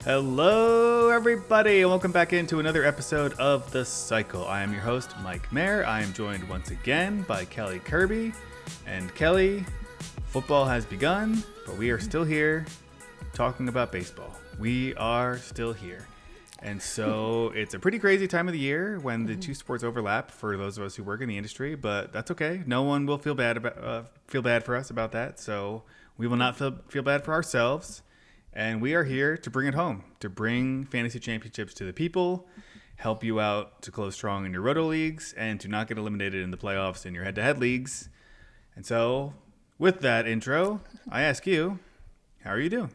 Hello, everybody, and welcome back into another episode of The Cycle. I am your host, Mike Maher. I am joined once again by Kelly Kirby. And Kelly, football has begun, but we are still here talking about baseball. We are still here. And so it's a pretty crazy time of the year when the two sports overlap for those of us who work in the industry, but that's okay. No one will feel bad for us about that, so we will not feel bad for ourselves. And we are here to bring it home, to bring fantasy championships to the people, help you out to close strong in your roto leagues, and to not get eliminated in the playoffs in your head-to-head leagues. And so, with that intro, I ask you, how are you doing?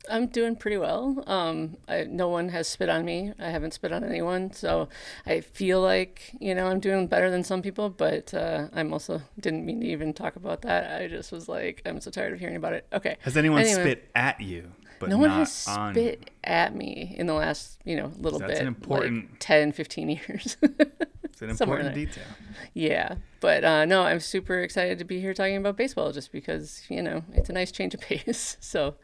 I'm doing pretty well. No one has spit on me. I haven't spit on anyone. So I feel like, I'm doing better than some people, but I'm also didn't mean to even talk about that. I just was like, I'm so tired of hearing about it. Okay. Has anyone spit at you? But no one has spit at me in the last, little bit. That's an important... Like 10, 15 years. It's an important detail. Yeah. But no, I'm super excited to be here talking about baseball just because, it's a nice change of pace. So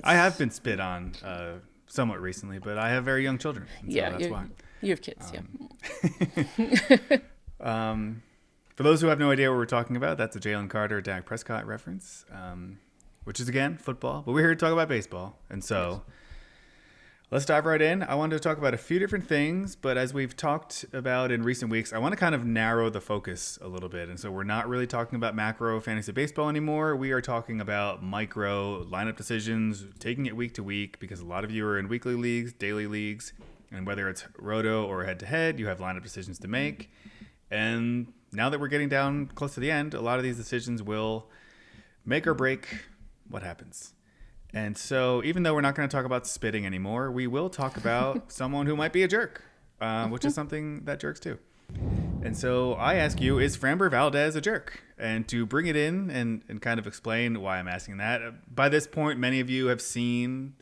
I have been spit on somewhat recently, but I have very young children. So that's why. You have kids, For those who have no idea what we're talking about, that's a Jalen Carter, Dak Prescott reference, which is, again, football. But we're here to talk about baseball. And so... let's dive right in. I wanted to talk about a few different things, but as we've talked about in recent weeks, I want to kind of narrow the focus a little bit. And so we're not really talking about macro fantasy baseball anymore. We are talking about micro lineup decisions, taking it week to week, because a lot of you are in weekly leagues, daily leagues, and whether it's roto or head-to-head, you have lineup decisions to make. And now that we're getting down close to the end, a lot of these decisions will make or break what happens. And so even though we're not going to talk about spitting anymore, we will talk about someone who might be a jerk, which is something that jerks do. And so I ask you, is Framber Valdez a jerk? And to bring it in and kind of explain why I'm asking that, by this point, many of you have seen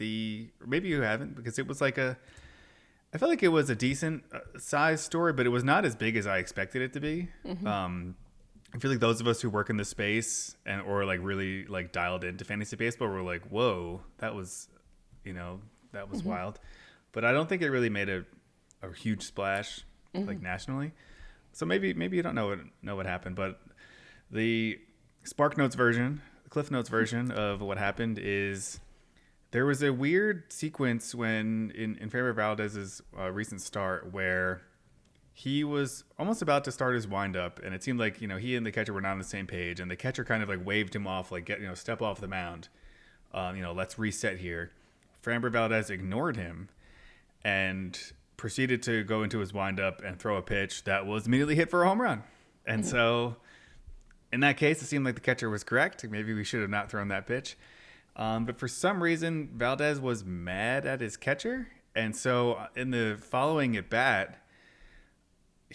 or maybe you haven't, because it was I felt like it was a decent size story, but it was not as big as I expected it to be. Mm-hmm. I feel like those of us who work in this space or really dialed into fantasy baseball were like, whoa, that was mm-hmm. wild. But I don't think it really made a huge splash mm-hmm. Nationally. So maybe you don't know what happened, but the Cliff Notes version of what happened is there was a weird sequence when in Framber Valdez's recent start where he was almost about to start his windup, and it seemed like, he and the catcher were not on the same page, and the catcher kind of waved him off, step off the mound. Let's reset here. Framber Valdez ignored him and proceeded to go into his windup and throw a pitch that was immediately hit for a home run. And so in that case, it seemed like the catcher was correct. Maybe we should have not thrown that pitch. But for some reason, Valdez was mad at his catcher. And so in the following at bat,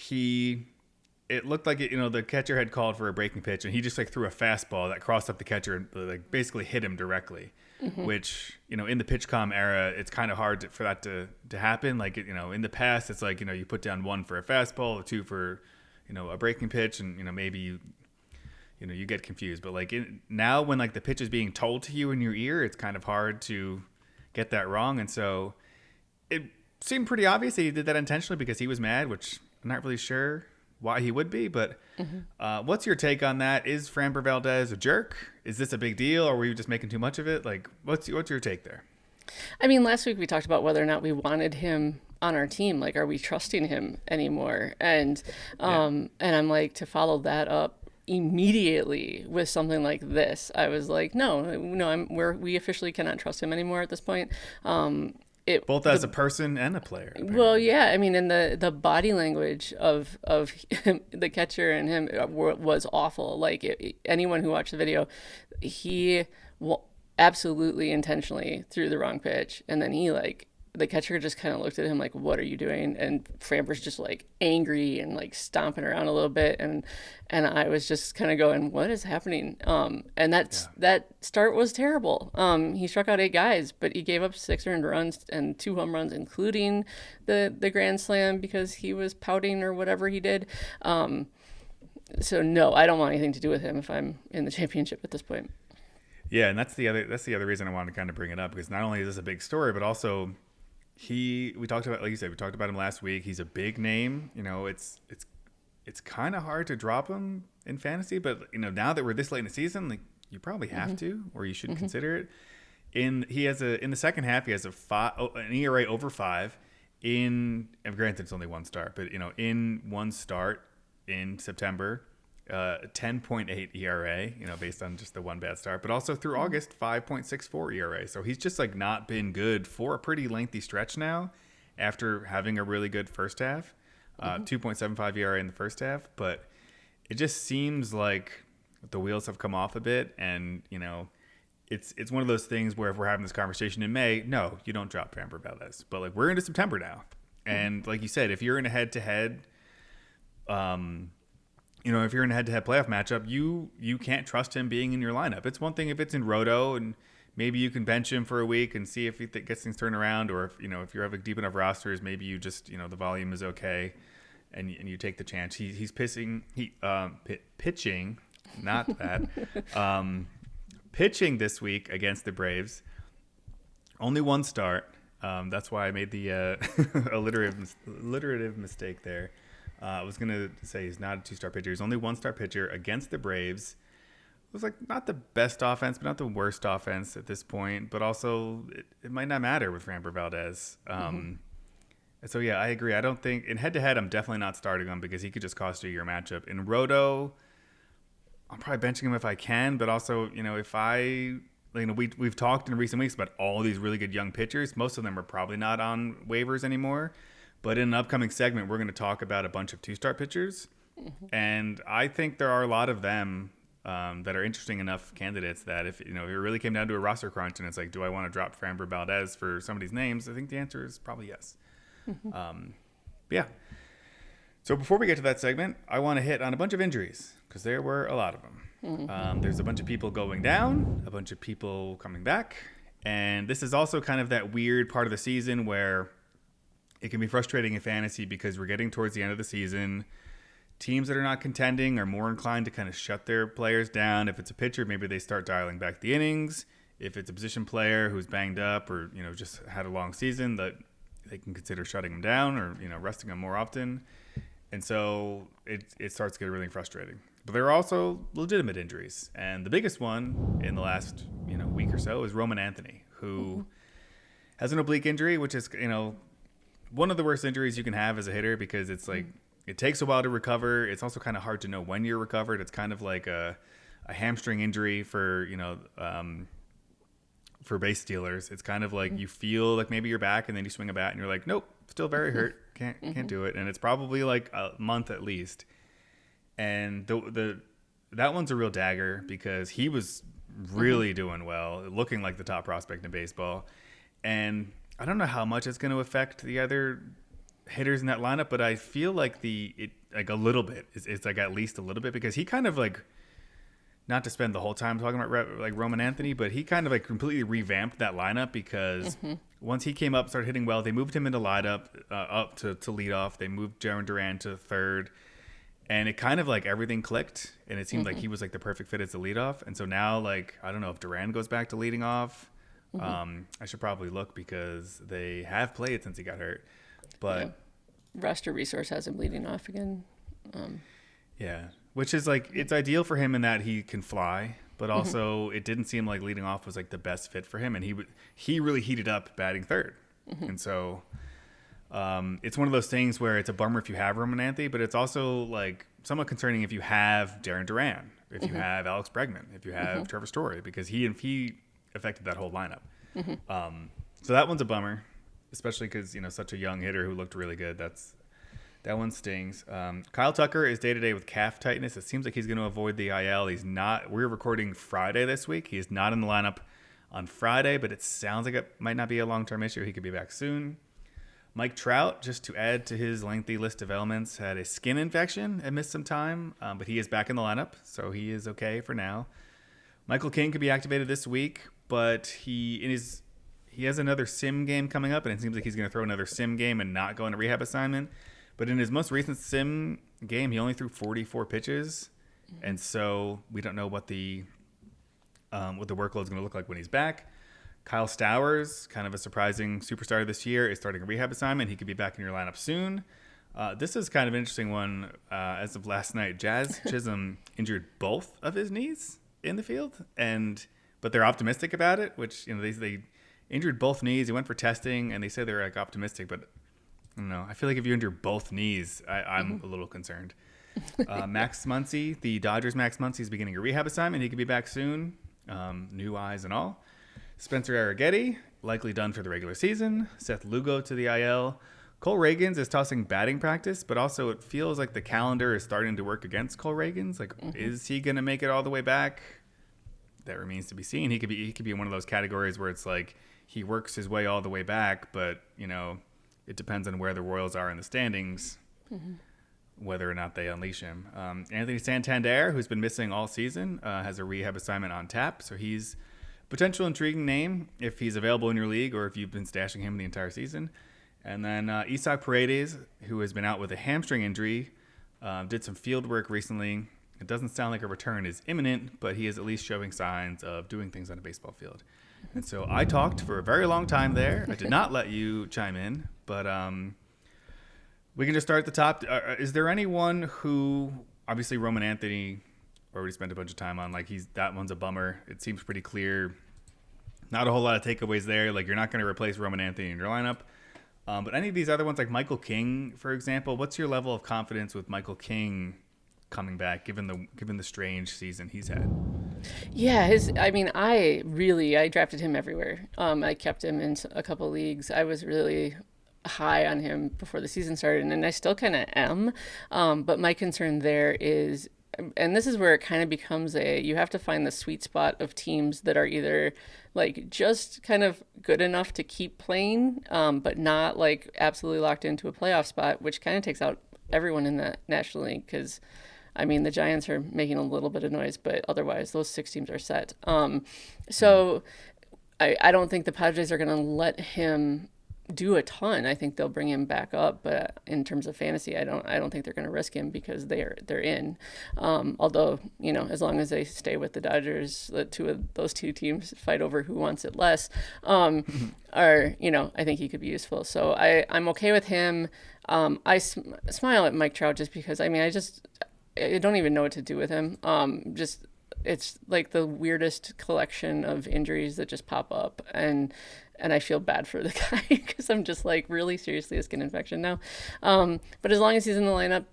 it looked like the catcher had called for a breaking pitch, and he just threw a fastball that crossed up the catcher and basically hit him directly, mm-hmm. which, in the PitchCom era, it's kind of hard for that to happen. In the past, it's you put down 1 for a fastball, 2 for, a breaking pitch, and, maybe you get confused. But now when the pitch is being told to you in your ear, it's kind of hard to get that wrong. And so it seemed pretty obvious that he did that intentionally because he was mad, which I'm not really sure why he would be, but mm-hmm. What's your take on that? Is Framber Valdez a jerk? Is this a big deal, or were you just making too much of it? What's your take there? I mean, last week we talked about whether or not we wanted him on our team. Are we trusting him anymore? And and I'm to follow that up immediately with something like this. I was like, no, we officially cannot trust him anymore at this point. Both as a person and a player. Apparently. Well, yeah. I mean, and the body language of him, the catcher and him was awful. Anyone who watched the video, he absolutely intentionally threw the wrong pitch, and then he the catcher just kind of looked at him like, what are you doing? And Framber's just angry and stomping around a little bit. And I was just kind of going, what is happening? And that start was terrible. He struck out 8 guys, but he gave up 6 earned runs and 2 home runs, including the grand slam because he was pouting or whatever he did. So no, I don't want anything to do with him if I'm in the championship at this point. Yeah, and that's the other reason I wanted to kind of bring it up, because not only is this a big story, but also we talked about, like you said, we talked about him last week. He's a big name. It's kind of hard to drop him in fantasy, but now that we're this late in the season, like you probably have to, or you should consider it. In the second half, he has an ERA over 5. And granted, it's only one start, but in one start in September, 10.8 ERA, based on just the one bad start, but also through August, 5.64 ERA. So he's just like not been good for a pretty lengthy stretch now, after having a really good first half, 2.75 ERA in the first half. But it just seems like the wheels have come off a bit, and it's one of those things where if we're having this conversation in May, no, you don't drop Framber Valdez. But like we're into September now, and like you said, if you're in a head-to-head, if you're in a head-to-head playoff matchup, you can't trust him being in your lineup. It's one thing if it's in Roto and maybe you can bench him for a week and see if he gets things turned around, or if you have a deep enough rosters, maybe you just the volume is okay, and you take the chance. He's pitching, not that. Pitching this week against the Braves, only one start. That's why I made the alliterative mistake there. I was going to say he's not a 2-star pitcher. He's only 1-star pitcher against the Braves. It was like not the best offense, but not the worst offense at this point. But also, it might not matter with Framber Valdez. So, yeah, I agree. I don't think – in head-to-head, I'm definitely not starting him because he could just cost you your matchup. In Roto – I'm probably benching him if I can, but also, if we've talked in recent weeks about all these really good young pitchers. Most of them are probably not on waivers anymore. But in an upcoming segment, we're going to talk about a bunch of 2-star pitchers. And I think there are a lot of them that are interesting enough candidates that if it really came down to a roster crunch and it's like, do I want to drop Framber Valdez for some of these names? I think the answer is probably yes. Yeah. So before we get to that segment, I want to hit on a bunch of injuries, because there were a lot of them. There's a bunch of people going down, a bunch of people coming back. And this is also kind of that weird part of the season where it can be frustrating in fantasy because we're getting towards the end of the season. Teams that are not contending are more inclined to kind of shut their players down. If it's a pitcher, maybe they start dialing back the innings. If it's a position player who's banged up or, just had a long season, that they can consider shutting them down or, resting them more often. And so it starts to get really frustrating. But there are also legitimate injuries. And the biggest one in the last week or so is Roman Anthony, who has an oblique injury, which is one of the worst injuries you can have as a hitter, because it's like it takes a while to recover. It's also kind of hard to know when you're recovered. It's kind of like a hamstring injury for base stealers. It's kind of like you feel like maybe you're back, and then you swing a bat and you're like, nope, still very hurt. Can't do it. And it's probably like a month at least. And that one's a real dagger, because he was really doing well, looking like the top prospect in baseball. And I don't know how much it's going to affect the other hitters in that lineup, but I feel like a little bit. It's like at least a little bit, because he kind of like, not to spend the whole time talking about like Roman Anthony, but he kind of like completely revamped that lineup, because once he came up, started hitting well, they moved him into lineup up to lead off. They moved Jarren Duran to third, and it kind of like everything clicked, and it seemed like he was like the perfect fit as the leadoff. And so now, like, I don't know if Duran goes back to leading off. I should probably look, because they have played since he got hurt, but roster resource has him leading off again. Which is like, it's ideal for him in that he can fly, but also it didn't seem like leading off was like the best fit for him, and he really heated up batting third. And so it's one of those things where it's a bummer if you have Roman Anthony, but it's also like somewhat concerning if you have Jarren Duran, if you have Alex Bregman, if you have Trevor Story, because he affected that whole lineup. So that one's a bummer, especially because such a young hitter who looked really good. That one stings. Kyle Tucker is day-to-day with calf tightness. It seems like he's going to avoid the IL. He's not. We're recording Friday this week. He is not in the lineup on Friday, but it sounds like it might not be a long-term issue. He could be back soon. Mike Trout, just to add to his lengthy list of ailments, had a skin infection and missed some time, but he is back in the lineup, so he is okay for now. Michael King could be activated this week, but he has another sim game coming up, and it seems like he's going to throw another sim game and not go on a rehab assignment. But in his most recent sim game, he only threw 44 pitches, and so we don't know what the what the workload is going to look like when he's back. Kyle Stowers, kind of a surprising superstar this year, is starting a rehab assignment. He could be back in your lineup soon. This is kind of an interesting one. As of last night, Jazz Chisholm injured both of his knees in the field, but they're optimistic about it. Which they injured both knees. He went for testing, and they say they're like optimistic, but I don't know. I feel like if you injure both knees, I'm a little concerned. Max Muncy, the Dodgers' Max Muncy is beginning a rehab assignment. He could be back soon, new eyes and all. Spencer Arrighetti, likely done for the regular season. Seth Lugo to the IL. Cole Reagans is tossing batting practice, but also it feels like the calendar is starting to work against Cole Reagans. Like, is he going to make it all the way back? That remains to be seen. He could be in one of those categories where it's like he works his way all the way back, but it depends on where the Royals are in the standings, whether or not they unleash him. Anthony Santander, who's been missing all season, has a rehab assignment on tap, so he's potential intriguing name if he's available in your league or if you've been stashing him the entire season. And then Isaac Paredes, who has been out with a hamstring injury, did some field work recently. It doesn't sound like a return is imminent, but he is at least showing signs of doing things on a baseball field. And so I talked for a very long time there. I did not let you chime in, but we can just start at the top. Is there anyone who, obviously Roman Anthony, already spent a bunch of time on, like, that one's a bummer. It seems pretty clear. Not a whole lot of takeaways there. Like, you're not going to replace Roman Anthony in your lineup. But any of these other ones, like Michael King, for example, what's your level of confidence with Michael King coming back, given the strange season he's had? Yeah, I drafted him everywhere. I kept him in a couple leagues. I was really high on him before the season started, and I still kind of am. But my concern there is, and this is where it kind of becomes you have to find the sweet spot of teams that are either like just kind of good enough to keep playing, but not like absolutely locked into a playoff spot, which kind of takes out everyone in the National League. Because the Giants are making a little bit of noise, but otherwise those 6 teams are set. So I don't think the Padres are going to let him do a ton. I think they'll bring him back up, but in terms of fantasy, I don't think they're going to risk him because they're in. Although as long as they stay with the Dodgers, those two teams fight over who wants it less. I think he could be useful. So I'm okay with him. I smile at Mike Trout just because I don't even know what to do with him. It's like the weirdest collection of injuries that just pop up, and I feel bad for the guy because I'm just like, really, seriously, a skin infection now. But as long as he's in the lineup,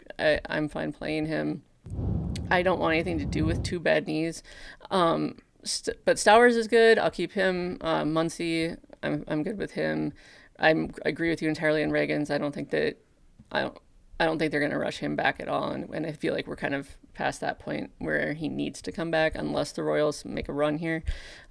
I'm fine playing him. I don't want anything to do with 2 bad knees. But Stowers is good. I'll keep him. Muncy, I'm good with him. I agree with you entirely on Reagans. I don't think they're going to rush him back at all, and I feel like we're kind of past that point where he needs to come back unless the Royals make a run here.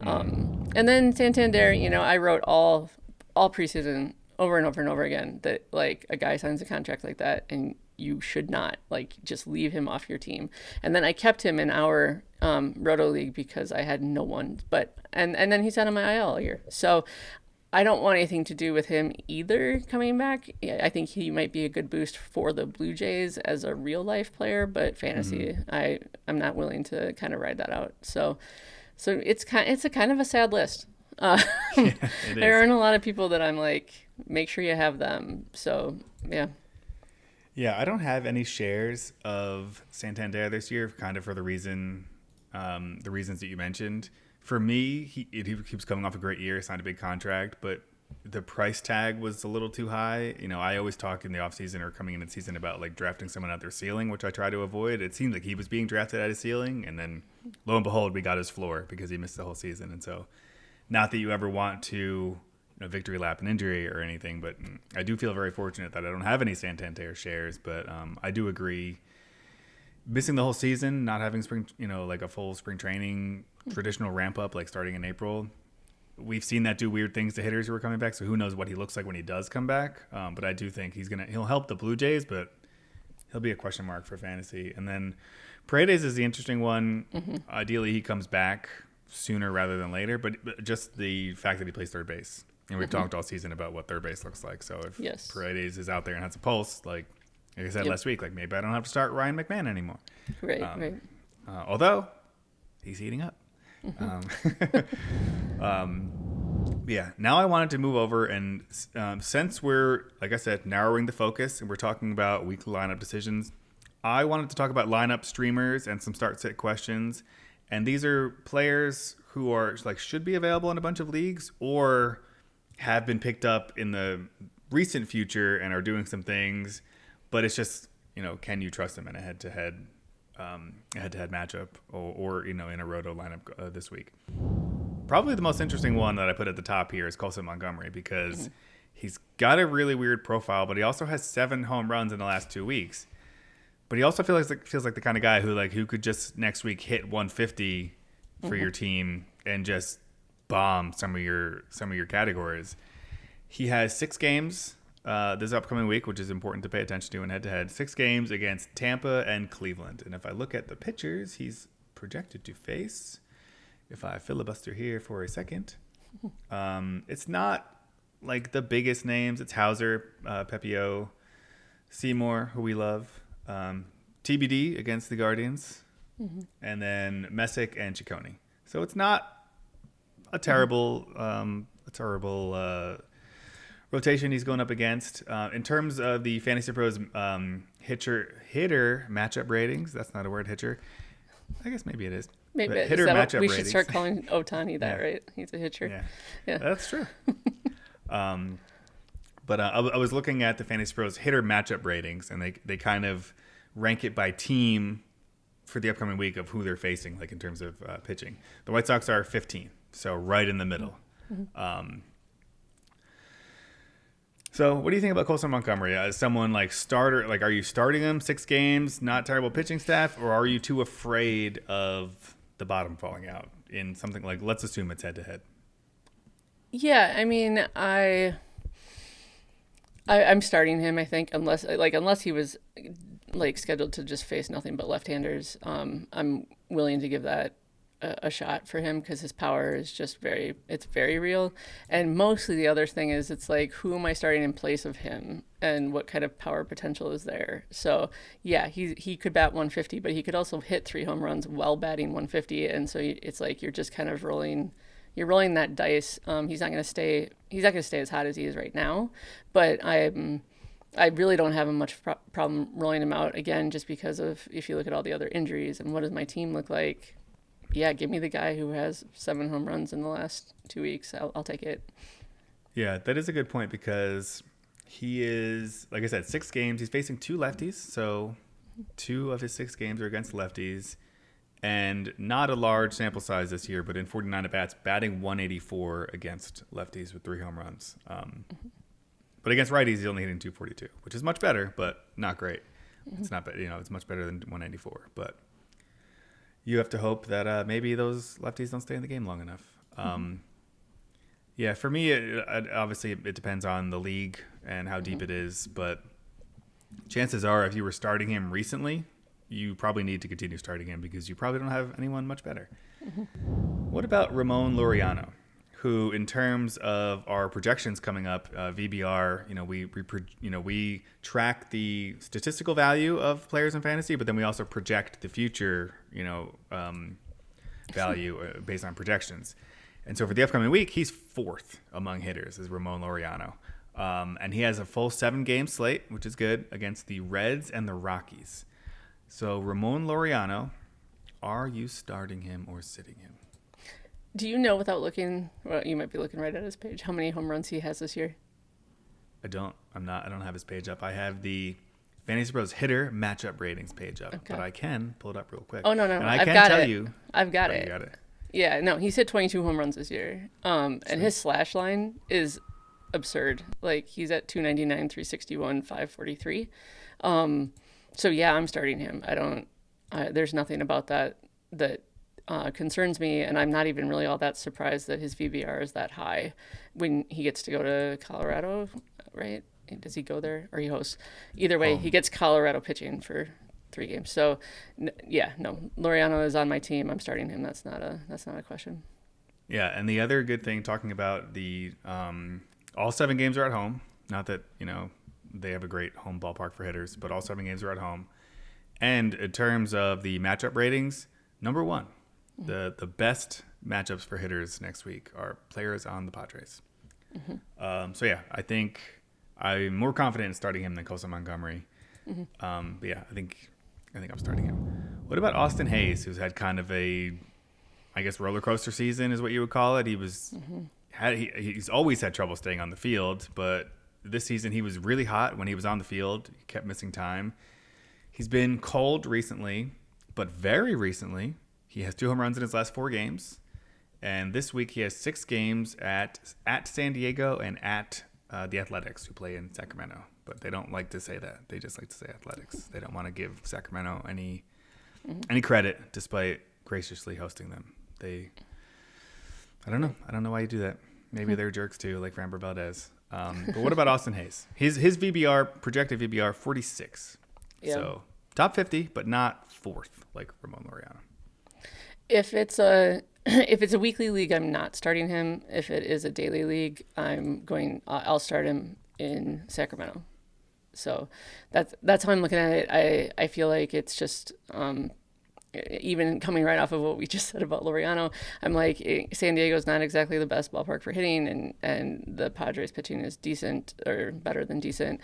And then Santander, I wrote all preseason over and over and over again that like a guy signs a contract like that and you should not like just leave him off your team. And then I kept him in our Roto League because I had no one, and then he's out on my IL all year. So I don't want anything to do with him either coming back. I think he might be a good boost for the Blue Jays as a real life player, but fantasy, I'm not willing to kind of ride that out. So it's a kind of a sad list. There aren't a lot of people that I'm like, make sure you have them. So yeah. Yeah, I don't have any shares of Santander this year, kind of for the reasons that you mentioned. For me, he keeps coming off a great year, signed a big contract, but the price tag was a little too high. I always talk in the offseason or coming into the season about like drafting someone at their ceiling, which I try to avoid. It seemed like he was being drafted at his ceiling, and then lo and behold, we got his floor because he missed the whole season. And so, not that you ever want to victory lap an injury or anything, but I do feel very fortunate that I don't have any Santander shares, but I do agree. Missing the whole season, not having spring, like a full spring training, traditional ramp up, like starting in April. We've seen that do weird things to hitters who are coming back. So who knows what he looks like when he does come back. But I do think he'll help the Blue Jays, but he'll be a question mark for fantasy. And then Paredes is the interesting one. Ideally, he comes back sooner rather than later, but just the fact that he plays third base. And we've talked all season about what third base looks like. So if Paredes is out there and has a pulse, like I said last week, like maybe I don't have to start Ryan McMahon anymore. Right. Although he's heating up. Yeah, now I wanted to move over and since we're, like I said, narrowing the focus and we're talking about weekly lineup decisions, I wanted to talk about lineup streamers and some start-sit questions. And these are players who are like should be available in a bunch of leagues or have been picked up in the recent future and are doing some things, but it's just, can you trust them in a head-to-head matchup or in a roto lineup this week? Probably the most interesting one that I put at the top here is Colson Montgomery because he's got a really weird profile, but he also has 7 home runs in the last 2 weeks. But he also feels like the kind of guy who could just next week hit 150 for your team and just bomb some of your categories. He has 6 games this upcoming week, which is important to pay attention to in head-to-head. 6 games against Tampa and Cleveland. And if I look at the pitchers, he's projected to face, if I filibuster here for a second, it's not like the biggest names. It's Hauser, Pepio, Seymour, who we love, TBD against the Guardians, and then Messick and Cecconi. So it's not a terrible rotation he's going up against. In terms of the FantasyPros hitter matchup ratings, that's not a word, hitcher. I guess maybe it is. Maybe but hitter matchup we ratings. should start calling Ohtani that, right? He's a hitcher. Yeah. That's true. But I was looking at the FantasyPros hitter matchup ratings, and they kind of rank it by team for the upcoming week of who they're facing, like in terms of pitching. The White Sox are 15, so right in the middle. So what do you think about Colson Montgomery? As someone like starter, like are you starting him 6 games, not terrible pitching staff, or are you too afraid of the bottom falling out in something like, let's assume it's head-to-head? Yeah, I mean, I'm starting him, I think, unless he was like scheduled to just face nothing but left-handers. I'm willing to give that a shot for him because his power is just very real. And mostly the other thing is it's like, who am I starting in place of him and what kind of power potential is there? So yeah, he could bat 150, but he could also hit 3 home runs while batting 150. And so it's like, you're just kind of rolling that dice. He's not going to stay as hot as he is right now, but I really don't have much problem rolling him out again, just because of, if you look at all the other injuries and what does my team look like? Yeah, give me the guy who has 7 home runs in the last 2 weeks. I'll take it. Yeah, that is a good point because he is, like I said, 6 games. He's facing 2 lefties, so 2 of his 6 games are against lefties. And not a large sample size this year, but in 49 at-bats, batting 184 against lefties with 3 home runs. But against righties, he's only hitting 242, which is much better, but not great. It's not, it's much better than 194. But you have to hope that maybe those lefties don't stay in the game long enough. Yeah, for me, obviously it depends on the league and how deep it is. But chances are, if you were starting him recently, you probably need to continue starting him because you probably don't have anyone much better. What about Ramon Laureano, who, in terms of our projections coming up, VBR, we track the statistical value of players in fantasy, but then we also project the future, value based on projections. And so for the upcoming week, he's 4th among hitters is Ramon Laureano. And he has a full 7-game slate, which is good, against the Reds and the Rockies. So Ramon Laureano, are you starting him or sitting him? Do you know, without looking, well, you might be looking right at his page, how many home runs he has this year? I don't have his page up. I have the FantasyPros hitter matchup ratings page up, but I can pull it up real quick. Oh, no. And I've got it. I've got it. You got it. Yeah, no, he's hit 22 home runs this year. And his slash line is absurd. Like, he's at 299, 361, 543. So yeah, I'm starting him. There's nothing about that concerns me, and I'm not even really all that surprised that his VBR is that high when he gets to go to Colorado, right? Does he go there or he hosts? Either way, he gets Colorado pitching for 3 games. So Laureano is on my team. I'm starting him. That's not a question. Yeah, and the other good thing, talking about the all 7 games are at home. Not that they have a great home ballpark for hitters, but all 7 games are at home. And in terms of the matchup ratings, number 1, the best matchups for hitters next week are players on the Padres. So yeah, I think I'm more confident in starting him than Colson Montgomery. But yeah, I think I'm starting him. What about Austin Hayes, who's had kind of a, I guess, roller coaster season is what you would call it. He was he's always had trouble staying on the field, but this season he was really hot when he was on the field. He kept missing time. He's been cold recently, but very recently he has 2 home runs in his last 4 games. And this week he has 6 games at San Diego and at the Athletics, who play in Sacramento. But they don't like to say that. They just like to say Athletics. They don't want to give Sacramento any credit, despite graciously hosting them. I don't know. I don't know why you do that. Maybe they're jerks too, like Framber Valdez. But what about Austin Hayes? His projected VBR 46. Yeah. So top 50, but not 4th like Ramon Laureano. If it's a weekly league, I'm not starting him. If it is a daily league, I'll start him in Sacramento. So that's how I'm looking at it. I feel like it's just even coming right off of what we just said about Laureano, I'm like, San Diego's not exactly the best ballpark for hitting, and the Padres pitching is decent or better than decent.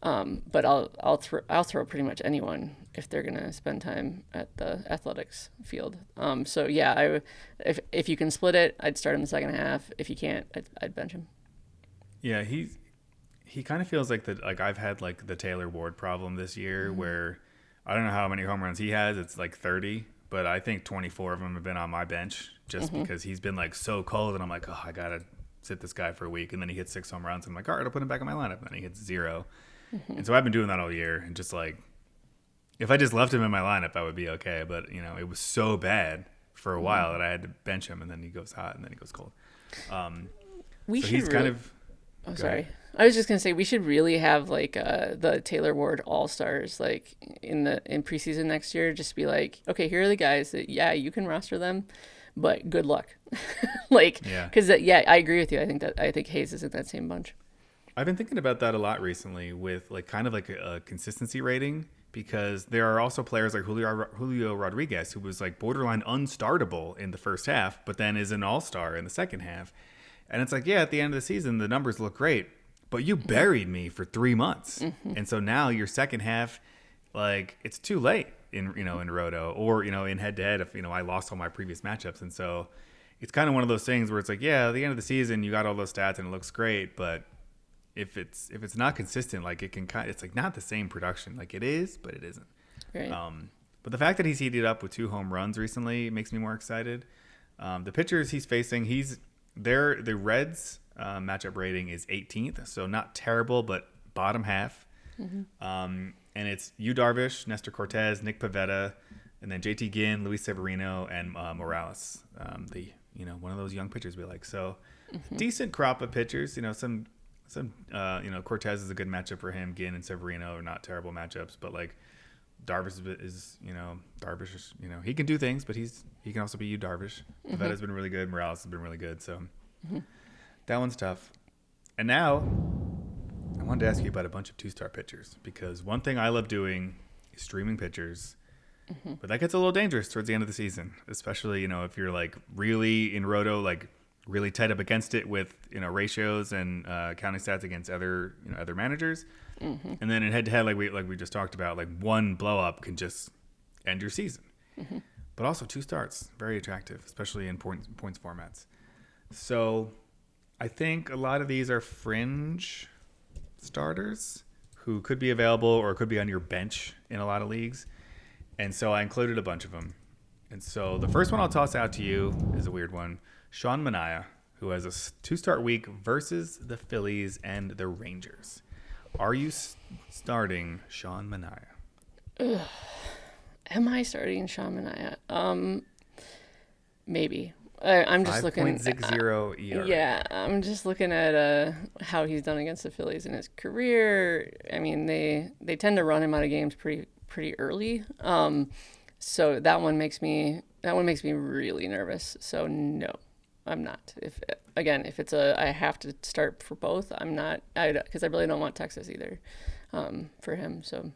But I'll throw pretty much anyone if they're gonna spend time at the Athletics field. So yeah, if you can split it, I'd start in the second half. If you can't, I'd bench him. Yeah, he kind of feels like I've had like the Taylor Ward problem this year, where I don't know how many home runs he has. It's like 30, but I think 24 of them have been on my bench just because he's been like so cold, and I'm like, oh, I gotta sit this guy for a week, and then he hits 6 home runs. I'm like, all right, I'll put him back in my lineup, and then he hits 0. And so I've been doing that all year, and just like, if I just left him in my lineup, I would be okay. But it was so bad for a while that I had to bench him, and then he goes hot, and then he goes cold. He's kind of. Oh, sorry. I was just gonna say we should really have like the Taylor Ward All Stars like in preseason next year. Just be like, okay, here are the guys that you can roster them, but good luck. Because I agree with you. I think Hayes is in that same bunch. I've been thinking about that a lot recently with like kind of like a consistency rating, because there are also players like Julio Rodriguez, who was like borderline unstartable in the first half, but then is an all-star in the second half. And it's like, at the end of the season, the numbers look great, but you buried me for 3 months. And so now your second half, like, it's too late in Roto or, in head-to-head if, I lost all my previous matchups. And so it's kind of one of those things where it's like, at the end of the season, you got all those stats and it looks great, but if it's not consistent, like it's like not the same production. Like it is, but it isn't. Right. But the fact that he's heated up with 2 home runs recently makes me more excited. The pitchers he's facing, the Reds matchup rating is 18th, so not terrible, but bottom half. And it's Yu Darvish, Nestor Cortez, Nick Pivetta, and then JT Ginn, Luis Severino, and Morales. One of those young pitchers we like. So decent crop of pitchers. Cortez is a good matchup for him. Ginn and Severino are not terrible matchups, but like Darvish Darvish is, he can do things, but he can also be Yu Darvish. Pivetta's been really good. Morales has been really good. So that one's tough. And now I wanted to ask you about a bunch of 2-star pitchers, because one thing I love doing is streaming pitchers, but that gets a little dangerous towards the end of the season, especially, if you're like really in Roto, like really tight up against it with, ratios and counting stats against other managers. And then in head-to-head, like we just talked about, like one blow-up can just end your season. But also 2 starts, very attractive, especially in points formats. So I think a lot of these are fringe starters who could be available or could be on your bench in a lot of leagues. And so I included a bunch of them. And so the first one I'll toss out to you is a weird one. Sean Manaea, who has a 2-start week versus the Phillies and the Rangers. Are you starting Sean Manaea? Am I starting Sean Manaea? Maybe. I'm just looking. 5.60 ERA. Yeah, I'm just looking at how he's done against the Phillies in his career. I mean, they tend to run him out of games pretty early. So that one makes me really nervous. So no, I'm not. If it's I have to start for both, I'm not. Because I really don't want Texas either, for him. So.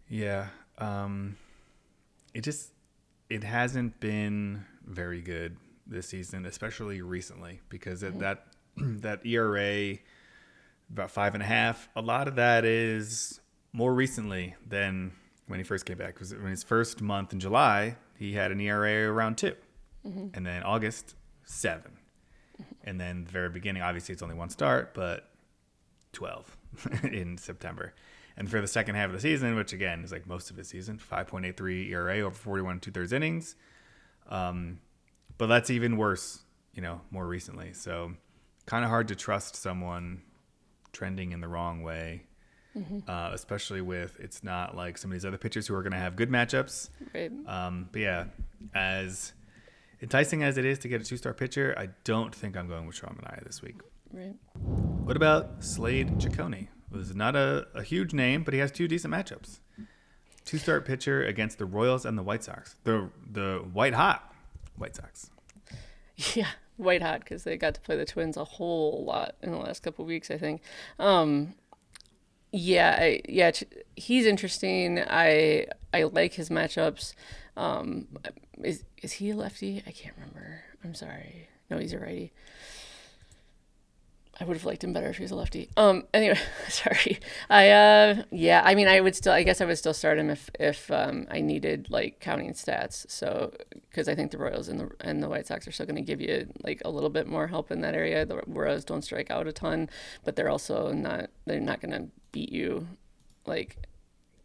Yeah, it hasn't been very good this season, especially recently, because that ERA about 5.5. A lot of that is more recently than when he first came back. Because in his first month in July, he had an ERA around 2, and then August 7, and then the very beginning, obviously it's only one start, but 12 in September. And for the second half of the season, which again is like most of his season, 5.83 ERA over 41 2/3 innings. But that's even worse, more recently. So kind of hard to trust someone trending in the wrong way, especially with it's not like some of these other pitchers who are going to have good matchups. Right. But yeah, as enticing as it is to get a 2-star pitcher, I don't think I'm going with Manaea this week. Right. What about Slade Cecconi? It was not a huge name, but he has 2 decent matchups. 2-star pitcher against the Royals and the White Sox. The white hot White Sox. Yeah, white hot because they got to play the Twins a whole lot in the last couple of weeks, I think. He's interesting. I like his matchups. Is he a lefty? I can't remember. I'm sorry. No, he's a righty. I would have liked him better if he was a lefty. Anyway, sorry. I guess I would still start him if I needed like counting stats. So, because I think the Royals and the White Sox are still going to give you like a little bit more help in that area. The Royals don't strike out a ton, but they're not going to beat you like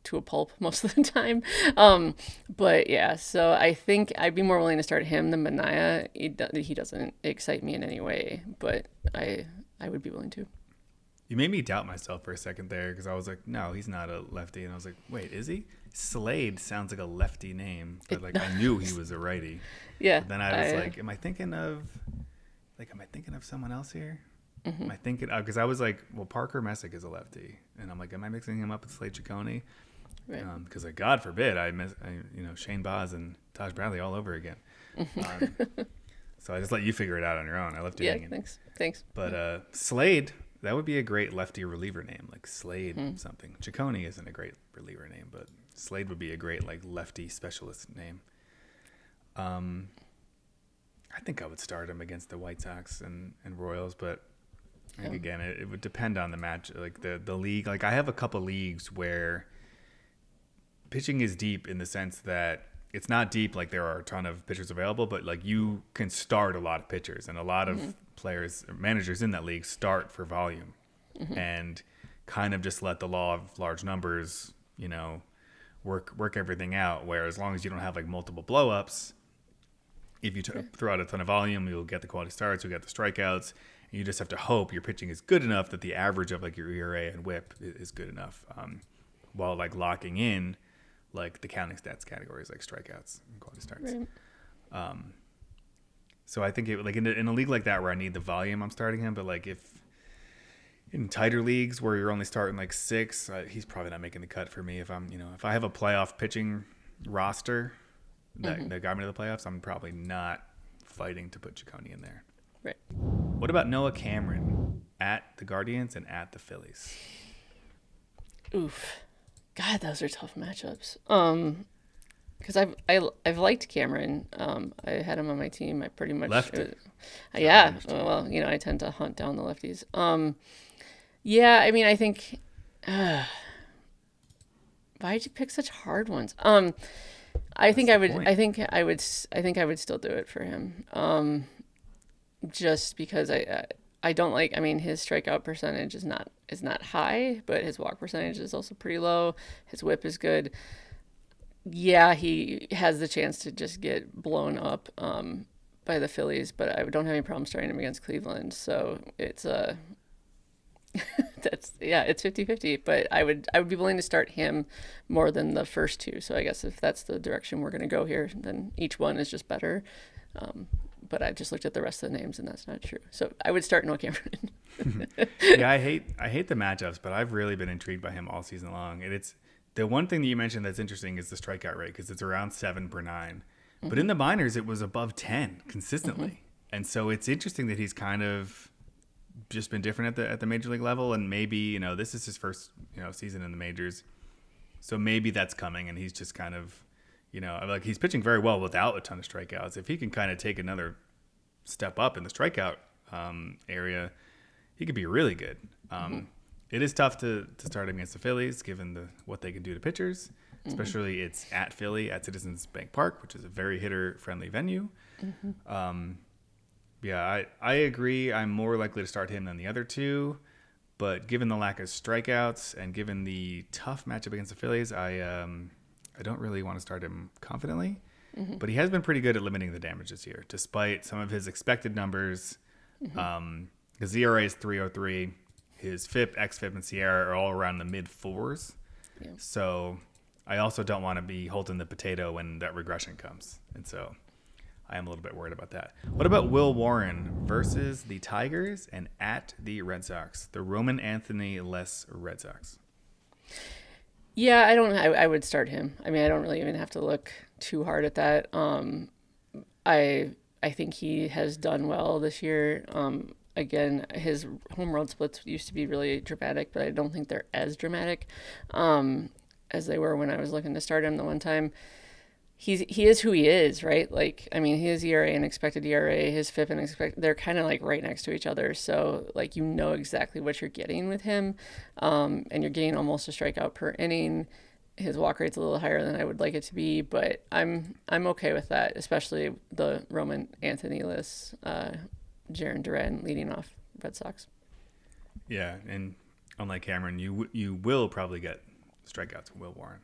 to a pulp most of the time. But yeah, so I think I'd be more willing to start him than Manaea. He doesn't excite me in any way, but I would be willing to. You made me doubt myself for a second there because I was like, no, he's not a lefty. And I was like, wait, is he? Slade sounds like a lefty name, but like I knew he was a righty. Yeah. But then I was like, am I thinking of someone else here? Am I thinking, because I was like, well, Parker Messick is a lefty. And I'm like, am I mixing him up with Slade Cecconi? Right. Because like, God forbid I miss, Shane Baz and Taj Bradley all over again. So I just let you figure it out on your own. I left you hanging. Thanks. But Slade, that would be a great lefty reliever name, like Slade something. Cecconi isn't a great reliever name, but Slade would be a great like lefty specialist name. I think I would start him against the White Sox and Royals, but I think again it would depend on the match, like the league. Like I have a couple leagues where pitching is deep in the sense that it's not deep like there are a ton of pitchers available, but like you can start a lot of pitchers, and a lot of players, managers in that league start for volume and kind of just let the law of large numbers, work everything out. Where as long as you don't have like multiple blowups, if you throw out a ton of volume, you'll get the quality starts, you'll get the strikeouts, and you just have to hope your pitching is good enough that the average of like your ERA and WHIP is good enough, while like locking in like the counting stats categories like strikeouts and quality starts. Right. So I think like in a league like that where I need the volume, I'm starting him. But like if in tighter leagues where you're only starting like 6, he's probably not making the cut for me. If I'm, if I have a playoff pitching roster that got me to the playoffs, I'm probably not fighting to put Cecconi in there. Right. What about Noah Cameron at the Guardians and at the Phillies? Oof. God, those are tough matchups. Because I've liked Cameron. I had him on my team. I pretty much lefty. Well, I tend to hunt down the lefties. Yeah. I mean, I think. Why'd you pick such hard ones? I think I would still do it for him. Just because I don't like. I mean, his strikeout percentage is not high, but his walk percentage is also pretty low. His WHIP is good. Yeah, he has the chance to just get blown up by the Phillies, but I don't have any problem starting him against Cleveland. So it's it's 50-50, but I would be willing to start him more than the first 2. So I guess if that's the direction we're going to go here, then each one is just better. But I just looked at the rest of the names, and that's not true. So I would start Noah Cameron. Yeah, I hate the matchups, but I've really been intrigued by him all season long. And it's the one thing that you mentioned that's interesting is the strikeout rate, because it's around 7 per 9. But in the minors, it was above 10 consistently. And so it's interesting that he's kind of just been different at the major league level, and maybe this is his first season in the majors, so maybe that's coming, and he's just kind of Like he's pitching very well without a ton of strikeouts. If he can kind of take another step up in the strikeout area, he could be really good. It is tough to start him against the Phillies, given what they can do to pitchers. Especially it's at Philly, at Citizens Bank Park, which is a very hitter-friendly venue. I agree. I'm more likely to start him than the other two. But given the lack of strikeouts and given the tough matchup against the Phillies, I don't really want to start him confidently. But he has been pretty good at limiting the damage this year, despite some of his expected numbers. His ERA is 3.03. His FIP, xFIP, and Sierra are all around the mid-4s. Yeah. So I also don't want to be holding the potato when that regression comes. And so I am a little bit worried about that. What about Will Warren versus the Tigers and at the Red Sox? The Roman Anthony-less Red Sox. Yeah, I would start him. I mean, I don't really even have to look too hard at that. I think he has done well this year. Again, his home run splits used to be really dramatic, but I don't think they're as dramatic as they were when I was looking to start him the one time. He is who he is, right? Like, I mean, his ERA and expected ERA, his FIP and expected, they're kind of like right next to each other. So like, exactly what you're getting with him. And you're getting almost a strikeout per inning. His walk rate's a little higher than I would like it to be, but I'm okay with that, especially the Roman Anthony-less Jarren Duran leading off Red Sox. Yeah, and unlike Cameron, you will probably get strikeouts from Will Warren.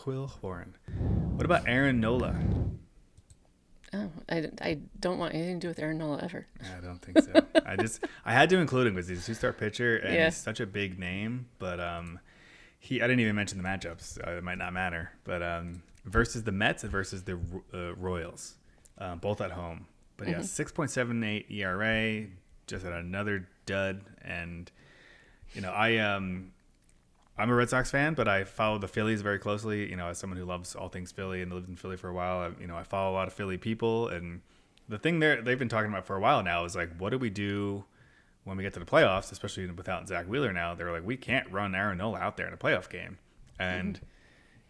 Will Warren. What about Aaron Nola? Oh, I don't want anything to do with Aaron Nola ever. I don't think so. I had to include him because he's a two-star pitcher and he's such a big name. But I didn't even mention the matchups. It might not matter. But versus the Mets and versus the Royals, both at home. But 6.78 ERA, just at another dud. And I'm a Red Sox fan, but I follow the Phillies very closely. As someone who loves all things Philly and lived in Philly for a while, I follow a lot of Philly people. And the thing they've been talking about for a while now is like, what do we do when we get to the playoffs, especially without Zach Wheeler now? They're like, we can't run Aaron Nola out there in a playoff game. And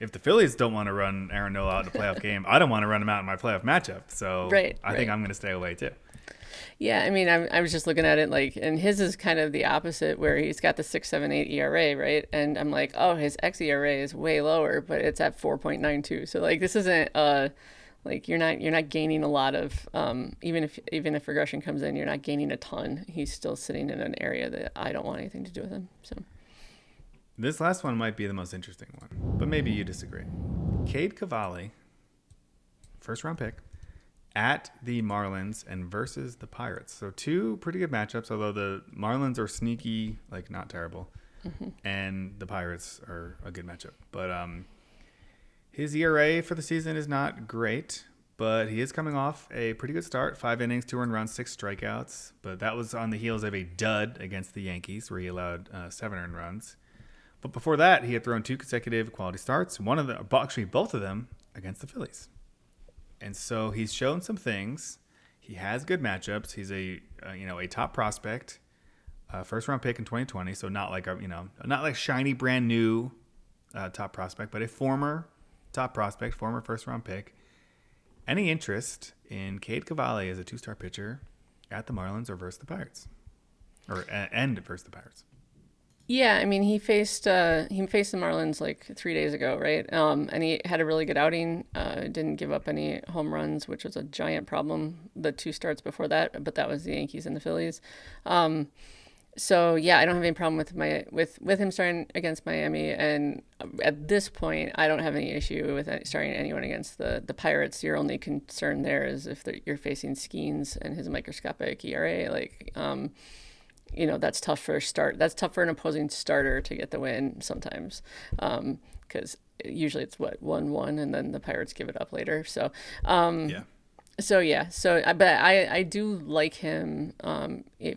if the Phillies don't want to run Aaron Nola out in a playoff game, I don't want to run him out in my playoff matchup. So I think I'm going to stay away too. Yeah, I mean, I was just looking at it and his is kind of the opposite, where he's got the 6.78 ERA, right? And I'm like, oh, his xERA is way lower, but it's at 4.92. So like, this isn't you're not gaining a lot of even if regression comes in, you're not gaining a ton. He's still sitting in an area that I don't want anything to do with him. So this last one might be the most interesting one, but maybe you disagree. Cade Cavalli, first round pick, at the Marlins and versus the Pirates. So two pretty good matchups, although the Marlins are sneaky, like not terrible, and the Pirates are a good matchup. But his ERA for the season is not great, but he is coming off a pretty good start. 5 innings, 2 earned runs, 6 strikeouts. But that was on the heels of a dud against the Yankees, where he allowed 7 earned runs. But before that, he had thrown 2 consecutive quality starts. Both of them against the Phillies. And so he's shown some things. He has good matchups. He's a top prospect, first round pick in 2020. So not like shiny brand new top prospect, but a former top prospect, former first round pick. Any interest in Cade Cavalli as a 2-star pitcher at the Marlins or versus the Pirates, and versus the Pirates? Yeah, I mean, he faced the Marlins like 3 days ago, right? And he had a really good outing. Didn't give up any home runs, which was a giant problem the 2 starts before that. But that was the Yankees and the Phillies. So yeah, I don't have any problem with him starting against Miami. And at this point, I don't have any issue with starting anyone against the Pirates. Your only concern there is if you're facing Skeens and his microscopic ERA, that's tough for a start. That's tough for an opposing starter to get the win sometimes, because usually it's 1-1, and then the Pirates give it up later. So, but I do like him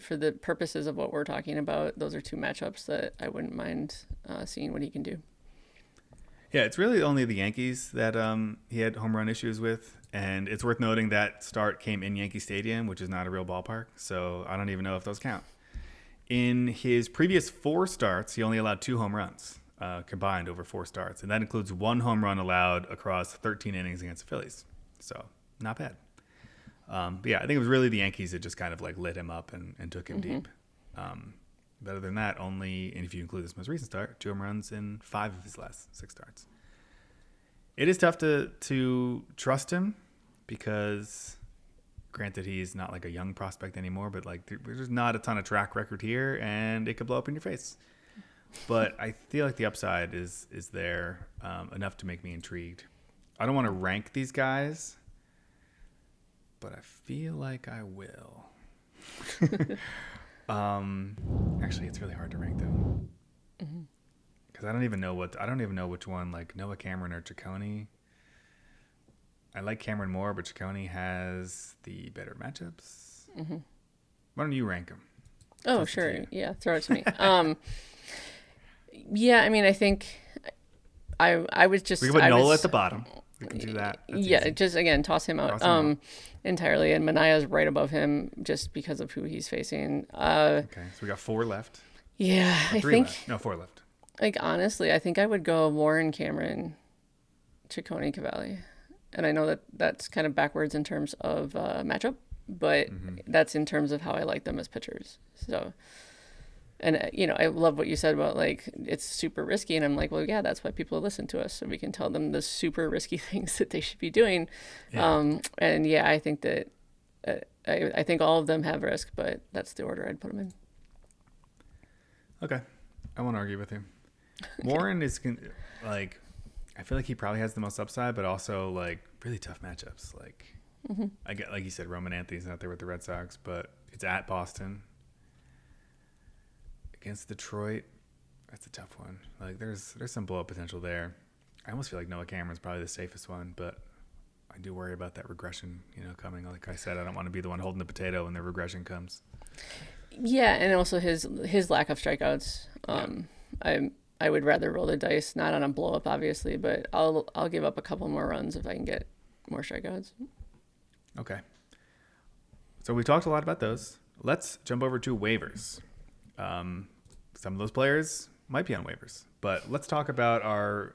for the purposes of what we're talking about. Those are 2 matchups that I wouldn't mind seeing what he can do. Yeah, it's really only the Yankees that he had home run issues with. And it's worth noting that start came in Yankee Stadium, which is not a real ballpark. So I don't even know if those count. In his previous 4 starts, he only allowed 2 home runs. combined over 4 starts. And that includes 1 home run allowed across 13 innings against the Phillies. So not bad. But yeah, I think it was really the Yankees that just kind of like lit him up and took him deep. But other than that, only, and if you include this most recent start, 2 home runs in 5 of his last 6 starts. It is tough to trust him because, granted, he's not like a young prospect anymore, but like there's not a ton of track record here, and it could blow up in your face. But I feel like the upside is there enough to make me intrigued. I don't want to rank these guys, but I feel like I will. Actually, it's really hard to rank them because I don't even know which one, like Noah, Cameron, or Cecconi. I like Cameron more, but Cecconi has the better matchups. Why don't you rank them? Oh, sure. Yeah, throw it to me. Yeah, I mean, I think I was just... We can put Nola at the bottom. We can do that. That's easy. Just, again, toss him out. Entirely. And Manea's right above him just because of who he's facing. Okay, so we got 4 left. Yeah, I think... Left. No, 4 left. Like, honestly, I think I would go Warren, Cameron, Cecconi, Cavalli. And I know that that's kind of backwards in terms of matchup, but that's in terms of how I like them as pitchers. So... And, I love what you said about, like, it's super risky. And I'm like, well, yeah, that's why people listen to us. So we can tell them the super risky things that they should be doing. Yeah. And, yeah, I think that I think all of them have risk, but that's the order I'd put them in. Okay. I won't argue with you. Warren is, like, I feel like he probably has the most upside, but also, like, really tough matchups. Like, I get, like you said, Roman Anthony's not there with the Red Sox, but it's at Boston. Against Detroit, that's a tough one. Like there's some blow up potential there. I almost feel like Noah Cameron's probably the safest one, but I do worry about that regression, coming. Like I said, I don't want to be the one holding the potato when the regression comes. Yeah, and also his lack of strikeouts. I would rather roll the dice, not on a blow up, obviously, but I'll give up a couple more runs if I can get more strikeouts. Okay. So we talked a lot about those. Let's jump over to waivers. Some of those players might be on waivers, but let's talk about our,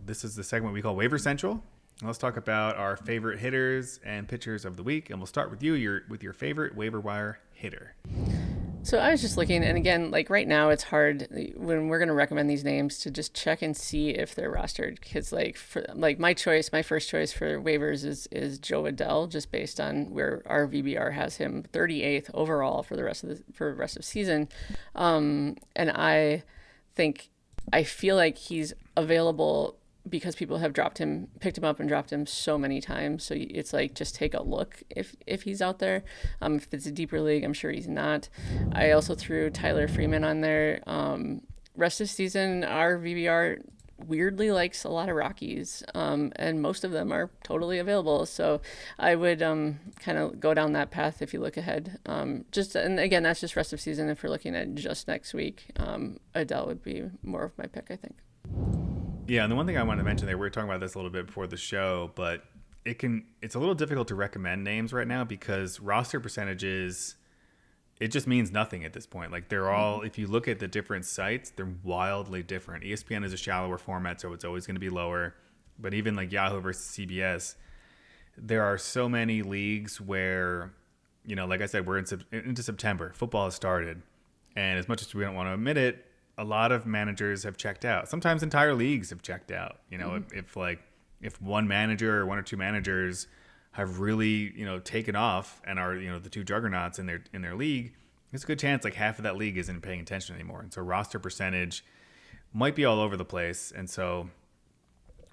this is the segment we call Waiver Central. Let's talk about our favorite hitters and pitchers of the week. And we'll start with you, with your favorite waiver wire hitter. So I was just looking, and again, like right now, it's hard when we're going to recommend these names to just check and see if they're rostered. Because my first choice for waivers is Joe Adell, just based on where our VBR has him 38th overall for the rest of season, and I feel like he's available because people have picked him up and dropped him so many times. So it's like, just take a look if he's out there. If it's a deeper league, I'm sure he's not. I also threw Tyler Freeman on there. Rest of season, our VBR weirdly likes a lot of Rockies, and most of them are totally available. So I would kind of go down that path if you look ahead. And again, that's just rest of season. If we're looking at just next week, Adell would be more of my pick, I think. Yeah, and the one thing I wanted to mention there, we were talking about this a little bit before the show, but it's a little difficult to recommend names right now because roster percentages, it just means nothing at this point. Like they're all, if you look at the different sites, they're wildly different. ESPN is a shallower format, so it's always going to be lower. But even like Yahoo versus CBS, there are so many leagues where, like I said, we're into September. Football has started. And as much as we don't want to admit it, a lot of managers have checked out. Sometimes entire leagues have checked out. If one manager or one or two managers have really, taken off and are, the two juggernauts in their league, there's a good chance like half of that league isn't paying attention anymore. And so roster percentage might be all over the place. And so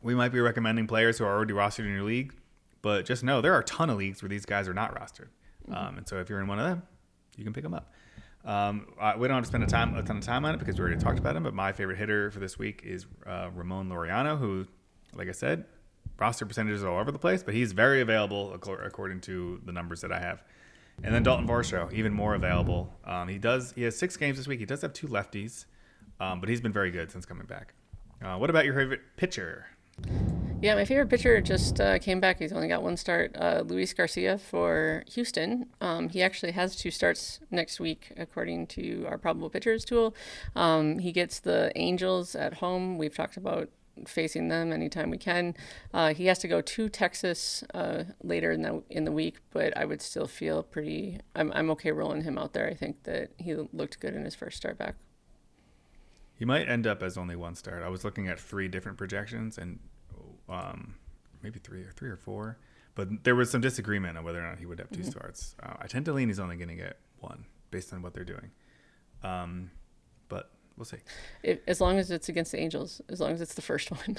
we might be recommending players who are already rostered in your league, but just know there are a ton of leagues where these guys are not rostered. And so if you're in one of them, you can pick them up. We don't have to spend a ton of time on it because we already talked about him, but my favorite hitter for this week is Ramon Laureano, who, like I said, roster percentages are all over the place, but he's very available according to the numbers that I have. And then Daulton Varsho, even more available. He has 6 games this week. He does have 2 lefties, but he's been very good since coming back. What about your favorite pitcher? Yeah, my favorite pitcher just came back. He's only got one start. Luis Garcia for Houston. He actually has 2 starts next week, according to our probable pitchers tool. He gets the Angels at home. We've talked about facing them anytime we can. He has to go to Texas later in the week, but I would still feel pretty. I'm okay rolling him out there. I think that he looked good in his first start back. He might end up as only one start. I was looking at 3 different projections and maybe three or four, but there was some disagreement on whether or not he would have 2 starts. I tend to lean he's only going to get 1 based on what they're doing, but we'll see. As long as it's against the Angels, as long as it's the first one.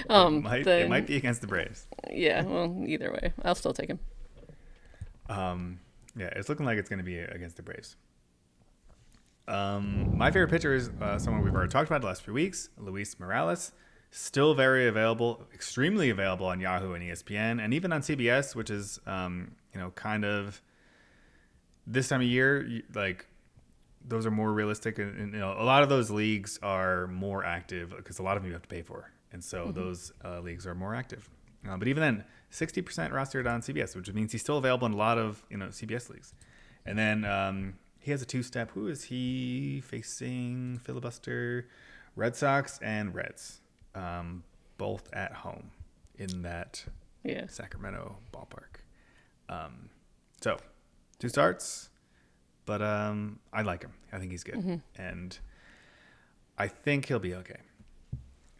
It might be against the Braves. Yeah, well, either way, I'll still take him. Yeah, it's looking like it's going to be against the Braves. My favorite pitcher is someone we've already talked about the last few weeks, Luis Morales. Still very available, extremely available on Yahoo and ESPN, and even on CBS, which is, kind of this time of year, like those are more realistic. And a lot of those leagues are more active because a lot of them you have to pay for. And so those leagues are more active. But even then, 60% rostered on CBS, which means he's still available in a lot of, CBS leagues. And then he has a 2-step. Who is he facing? Filibuster, Red Sox and Reds. Both at home in that Sacramento ballpark. So 2 starts, but I like him. I think he's good, and I think he'll be okay.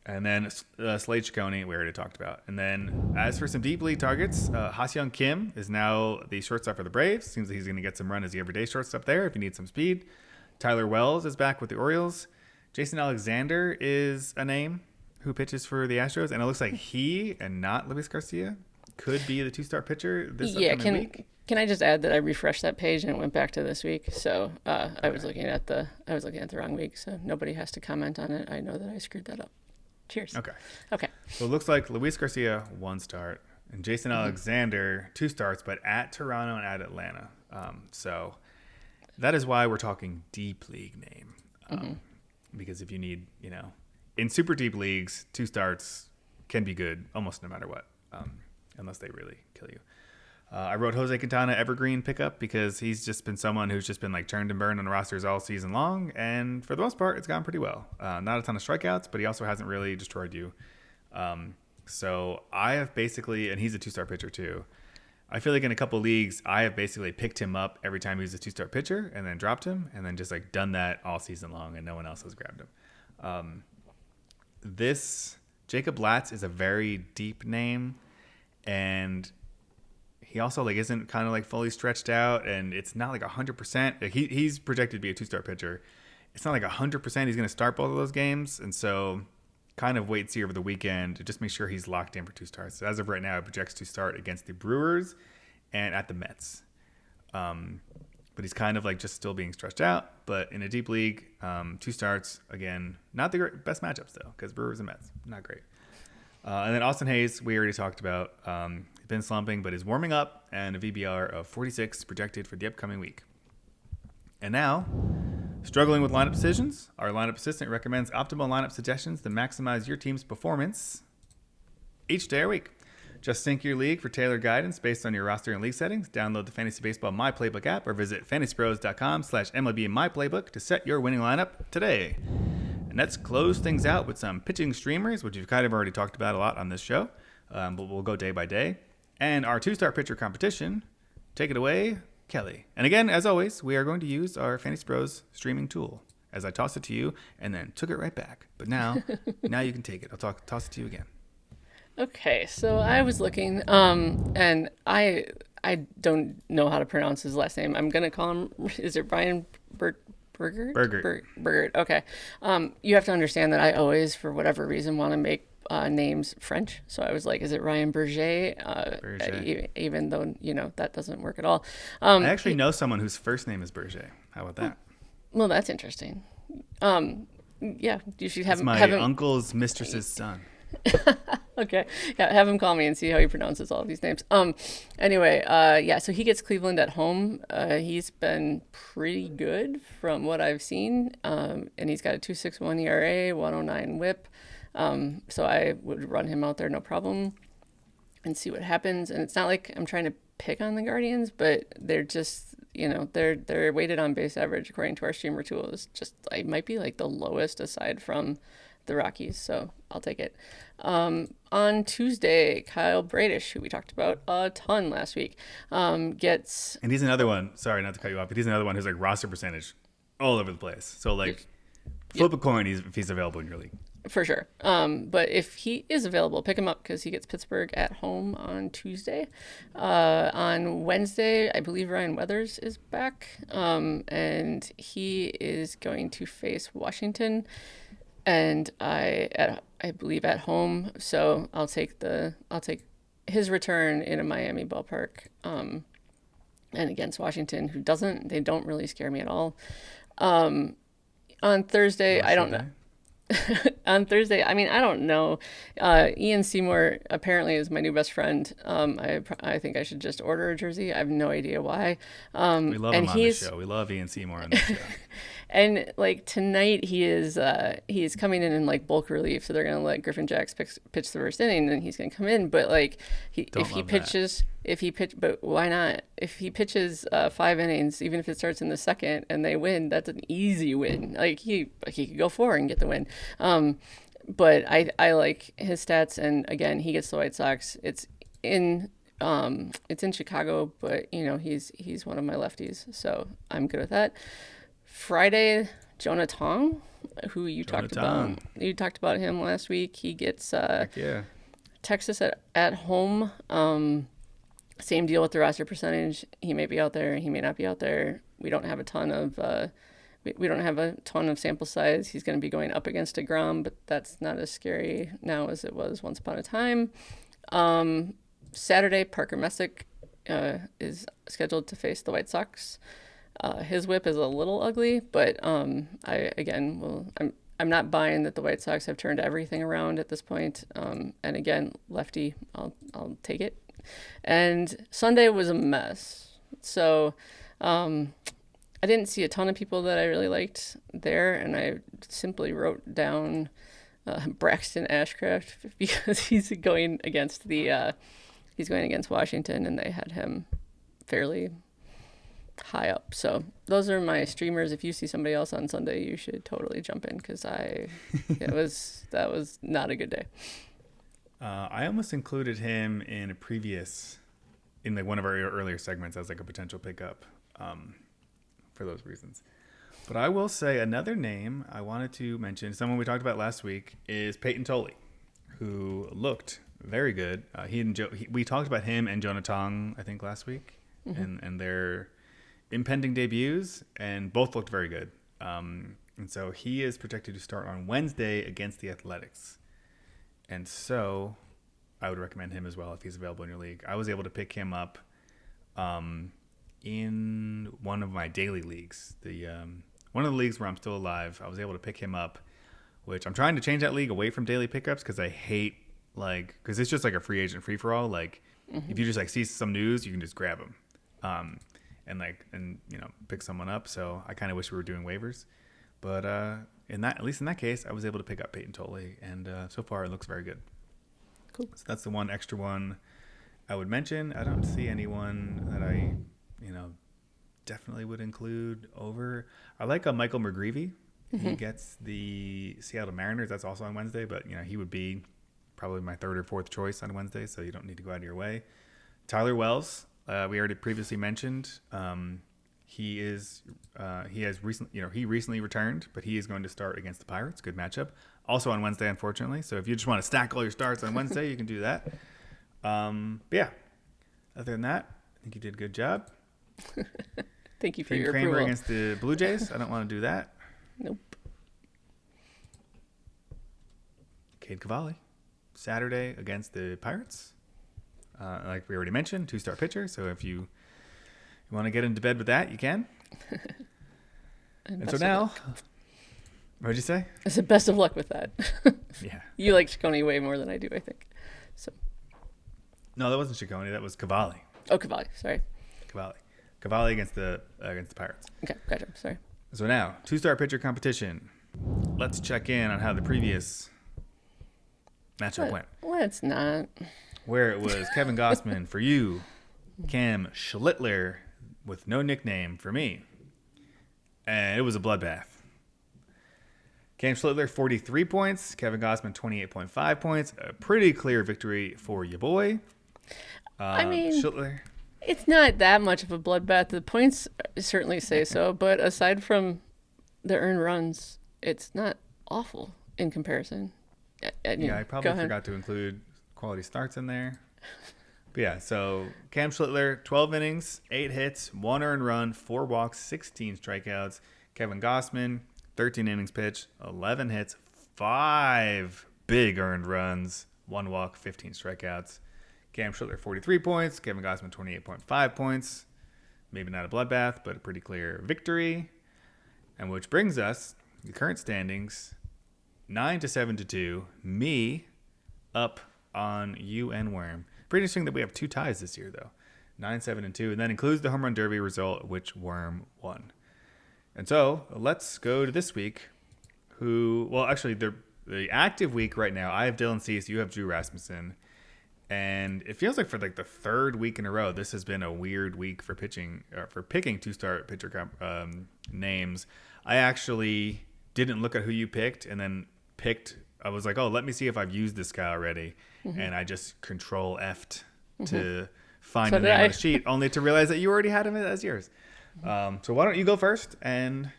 And then Slade Cecconi, we already talked about. And then as for some deep league targets, Ha-Seong Kim is now the shortstop for the Braves. Seems like he's going to get some run as the everyday shortstop there if you need some speed. Tyler Wells is back with the Orioles. Jason Alexander is a name who pitches for the Astros, and it looks like he and not Luis Garcia could be the 2-start pitcher this upcoming week. Can I just add that I refreshed that page and it went back to this week? So I was looking at the wrong week, so nobody has to comment on it. I know that I screwed that up. Cheers. Okay. So it looks like Luis Garcia 1 start and Jason Alexander 2 starts, but at Toronto and at Atlanta. So that is why we're talking deep league name, because if you need, in super deep leagues, 2 starts can be good almost no matter what, unless they really kill you. I wrote Jose Quintana evergreen pickup because he's just been someone who's just been like turned and burned on the rosters all season long, and for the most part, it's gone pretty well. Not a ton of strikeouts, but he also hasn't really destroyed you. So I have basically, and he's a 2-star pitcher too. I feel like in a couple of leagues, I have basically picked him up every time he was a 2-star pitcher, and then dropped him, and then just like done that all season long, and no one else has grabbed him. This Jacob Latz is a very deep name, and he also like isn't kind of like fully stretched out, and it's not like 100%. Like he's projected to be a 2-star pitcher. It's not like 100% he's going to start both of those games, and so kind of wait and see over the weekend to just make sure he's locked in for 2 starts. So as of right now, it projects to start against the Brewers and at the Mets. But he's kind of like just still being stretched out. But in a deep league, 2 starts, again, not the best matchups though, because Brewers and Mets, not great. And then Austin Hayes, we already talked about. He's been slumping, but is warming up, and a VBR of 46 projected for the upcoming week. And now, struggling with lineup decisions, our lineup assistant recommends optimal lineup suggestions to maximize your team's performance each day or week. Just sync your league for tailored guidance based on your roster and league settings. Download the Fantasy Baseball My Playbook app or visit fantasypros.com/MLB to set your winning lineup today. And let's close things out with some pitching streamers, which we've kind of already talked about a lot on this show, but we'll go day by day. And our 2-star pitcher competition. Take it away, Kelly. And again, as always, we are going to use our Fantasy Pros streaming tool as I toss it to you and then took it right back. But now you can take it. I'll toss it to you again. Okay, so I was looking, and I don't know how to pronounce his last name. I'm gonna call him. Is it Brian Bergert? Bergert. Okay. You have to understand that I always, for whatever reason, want to make names French. So I was like, is it Ryan Berger? Even though that doesn't work at all. I actually know someone whose first name is Berger. How about that? Well, that's interesting. Yeah, you should have it's my have him... uncle's mistress's son. Okay. Yeah, have him call me and see how he pronounces all of these names. Anyway, so he gets Cleveland at home. He's been pretty good from what I've seen. And he's got a 2.61 ERA, 109 WHIP. So I would run him out there, no problem, and see what happens. And it's not like I'm trying to pick on the Guardians, but they're just, their weighted on base average according to our streamer tool is just, I might be like the lowest aside from the Rockies, so I'll take it. On Tuesday, Kyle Bradish, who we talked about a ton last week, gets... And he's another one, sorry not to cut you off, but he's another one who's like roster percentage all over the place. So like flip a coin if he's available in your league. For sure. But if he is available, pick him up because he gets Pittsburgh at home on Tuesday. On Wednesday, I believe Ryan Weathers is back, and he is going to face Washington, and I believe at home. So I'll take his return in a Miami ballpark, and against Washington, they don't really scare me at all. On Thursday, I don't know. On Thursday, I mean, I don't know. Ian Seymour apparently is my new best friend. I think I should just order a jersey. I have no idea why. We love him on the show. We love Ian Seymour on the show. And like tonight, he's coming in like bulk relief, so they're gonna let Griffin Jacks pitch the first inning, and he's gonna come in. But like, but why not? If he pitches 5 innings, even if it starts in the second and they win, that's an easy win. Like he could go 4 and get the win. But I like his stats, and again, he gets the White Sox. It's in Chicago, but he's one of my lefties, so I'm good with that. Friday, Jonah Tong, who you talked about. You talked about him last week. He gets Texas at home. Same deal with the roster percentage. He may be out there. He may not be out there. We don't have a ton of sample size. He's going to be going up against DeGrom, but that's not as scary now as it was once upon a time. Saturday, Parker Messick is scheduled to face the White Sox. His whip is a little ugly, but I'm not buying that the White Sox have turned everything around at this point. And again, lefty, I'll take it. And Sunday was a mess. So I didn't see a ton of people that I really liked there, and I simply wrote down Braxton Ashcraft because he's going against Washington, and they had him fairly high up. So those are my streamers. If you see somebody else on Sunday, you should totally jump in because that was not a good day. I almost included him in one of our earlier segments as like a potential pickup for those reasons. But I will say another name I wanted to mention, someone we talked about last week, is Peyton Tolley, who looked very good. We talked about him and Jonah Tong, I think, last week, and their impending debuts, and both looked very good. And so he is projected to start on Wednesday against the Athletics. And so I would recommend him as well if he's available in your league. I was able to pick him up in one of my daily leagues. One of the leagues where I'm still alive, I was able to pick him up, which I'm trying to change that league away from daily pickups because I hate, because it's just like a free agent free-for-all. Like, if you just see some news, you can just grab him and pick someone up. So I kind of wish we were doing waivers. But at least in that case, I was able to pick up Peyton Tolley, and so far it looks very good. Cool. So that's the one extra one I would mention. I don't see anyone that I, definitely would include over. I like Michael McGreevy. He gets the Seattle Mariners. That's also on Wednesday, but he would be probably my third or fourth choice on Wednesday, so you don't need to go out of your way. Tyler Wells, we already previously mentioned. He recently returned, but he is going to start against the Pirates. Good matchup. Also on Wednesday, unfortunately. So if you just want to stack all your starts on Wednesday, you can do that. But yeah, other than that, I think you did a good job. Thank you for your approval. Kramer against the Blue Jays. I don't want to do that. Nope. Cade Cavalli, Saturday against the Pirates. Like we already mentioned, 2-star pitcher. So if you want to get into bed with that, you can. and so now, what did you say? I said best of luck with that. Yeah. You like Cecconi way more than I do, I think. So. No, that wasn't Cecconi. That was Cavalli. Oh, Cavalli. Sorry. Cavalli against the Pirates. Okay, gotcha. Sorry. So now, 2-star pitcher competition. Let's check in on how the previous matchup went. Let's not. Where it was Kevin Gossman for you, Cam Schlittler with no nickname for me. And it was a bloodbath. Cam Schlittler, 43 points. Kevin Gossman, 28.5 points. A pretty clear victory for your boy. I mean, Schlittler. It's not that much of a bloodbath. The points certainly say so, but aside from the earned runs, it's not awful in comparison. I probably forgot to include quality starts in there. But yeah, so Cam Schlittler, 12 innings, 8 hits, 1 earned run, 4 walks, 16 strikeouts. Kevin Gossman, 13 innings pitched, 11 hits, 5 big earned runs, 1 walk, 15 strikeouts. Cam Schlittler, 43 points. Kevin Gossman, 28.5 points. Maybe not a bloodbath, but a pretty clear victory. And which brings us, the current standings, 9-7-2. Me up on you and Worm. Pretty interesting that we have 2 ties this year, though. 9-7-2. And that includes the home run derby result, which Worm won. And so, let's go to this week. Actually, the active week right now, I have Dylan Cease, you have Drew Rasmussen. And it feels like for like the 3rd week in a row, this has been a weird week for pitching, for picking 2-star pitcher names. I actually didn't look at who you picked and then picked. I was like, oh, let me see if I've used this guy already. Mm-hmm. And I just Control F'd to find the name on the sheet, only to realize that you already had him as yours. So why don't you go first and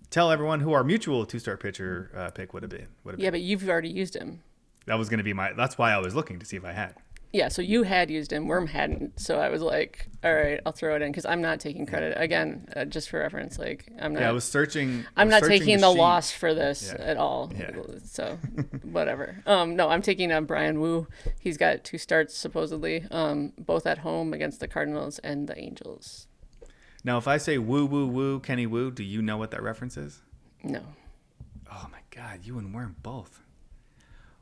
tell everyone who our mutual 2-star pitcher pick would have been. Yeah, but you've already used him. That was going to be that's why I was looking to see if I had. Yeah, so you had used him, Worm hadn't. So I was like, all right, I'll throw it in because I'm not taking credit. Again, just for reference, like I'm not. Yeah, I was searching. I'm not taking the loss for this at all. Yeah. So whatever. No, I'm taking Brian Wu. He's got 2 starts supposedly, both at home against the Cardinals and the Angels. Now, if I say woo, woo, woo, Kenny Woo, do you know what that reference is? No. Oh my God, you and Worm both.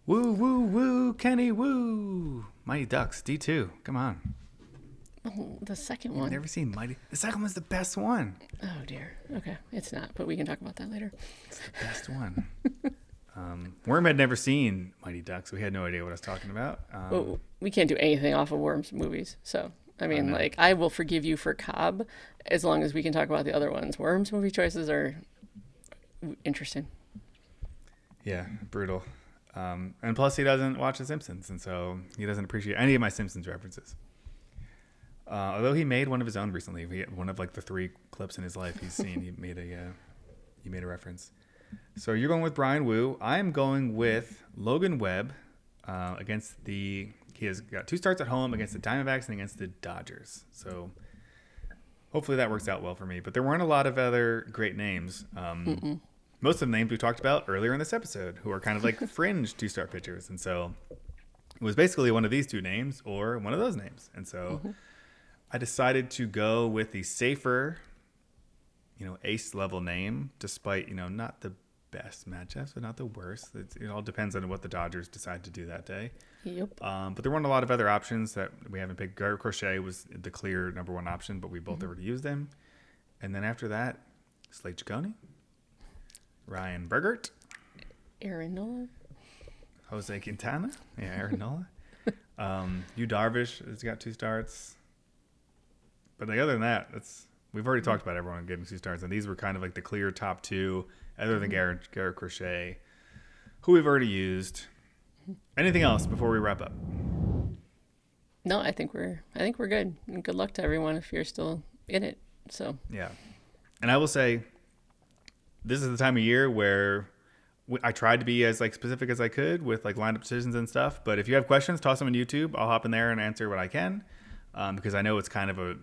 Woo, woo, woo, Kenny Woo. Mighty Ducks, D2. Come on. Oh, the second one. I've never seen Mighty. The second one's the best one. Oh, dear. Okay, it's not, but we can talk about that later. It's the best one. Worm had never seen Mighty Ducks. We had no idea what I was talking about. Well, we can't do anything off of Worm's movies, so... I mean, I will forgive you for Cobb as long as we can talk about the other ones. Worm's movie choices are interesting. Yeah, brutal. And plus, he doesn't watch The Simpsons, and so he doesn't appreciate any of my Simpsons references. Although he made one of his own recently. One of like the 3 clips in his life he's seen. He made a reference. So you're going with Brian Wu. I'm going with Logan Webb against He has got 2 starts at home against the Diamondbacks and against the Dodgers. So hopefully that works out well for me. But there weren't a lot of other great names. Most of the names we talked about earlier in this episode who are kind of like fringe 2-star pitchers. And so it was basically one of these 2 names or one of those names. And so I decided to go with the safer, ace level name, despite, not the best matchups, but not the worst. It all depends on what the Dodgers decide to do that day. Yep. But there weren't a lot of other options that we haven't picked. Garrett Crochet was the clear number 1 option, but we both already used him. And then after that, Slade Cecconi, Ryan Bergert, Aaron Nola, Jose Quintana, Aaron Nola. Yu Darvish has got 2 starts. But other than that, we've already talked about everyone getting 2 starts, and these were kind of like the clear top 2, other than Garrett Crochet, who we've already used. Anything else before we wrap up? No, I think we're good. And good luck to everyone if you're still in it. So yeah, and I will say, this is the time of year where I tried to be as like specific as I could with like lineup decisions and stuff. But if you have questions, toss them on YouTube. I'll hop in there and answer what I can, because I know it's kind of a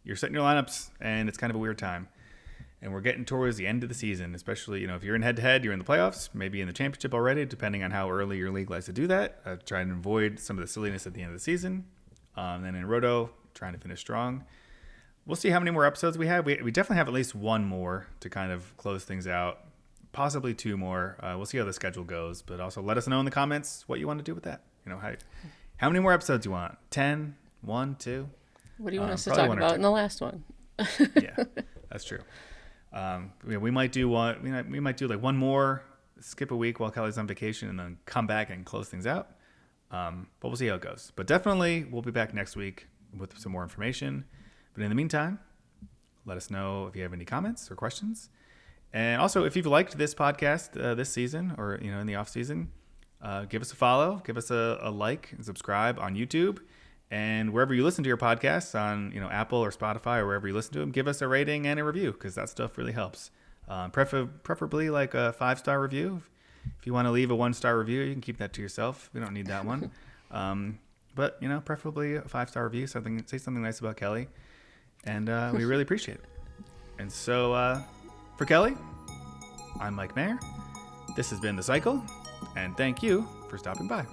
you're setting your lineups and it's kind of a weird time. And we're getting towards the end of the season, especially, if you're in head-to-head, you're in the playoffs, maybe in the championship already, depending on how early your league likes to do that. Try and avoid some of the silliness at the end of the season. Then in Roto, trying to finish strong. We'll see how many more episodes we have. We definitely have at least 1 more to kind of close things out, possibly 2 more. We'll see how the schedule goes, but also let us know in the comments what you want to do with that. How many more episodes you want? 10, 1, 2? What do you want us to talk about in the last one? Yeah, that's true. We might do one. We might do like 1 more skip a week while Kelly's on vacation and then come back and close things out. But we'll see how it goes. But definitely, we'll be back next week with some more information. But in the meantime, let us know if you have any comments or questions. And also, if you've liked this podcast this season or in the off season, give us a follow, give us a like and subscribe on YouTube. And wherever you listen to your podcasts on Apple or Spotify or wherever you listen to them, give us a rating and a review because that stuff really helps. Preferably like a 5-star review. If you want to leave a 1-star review, you can keep that to yourself. We don't need that one. But preferably a 5-star review. Say something nice about Kelly, and we really appreciate it. And so for Kelly, I'm Mike Maher. This has been The Cycle, and thank you for stopping by.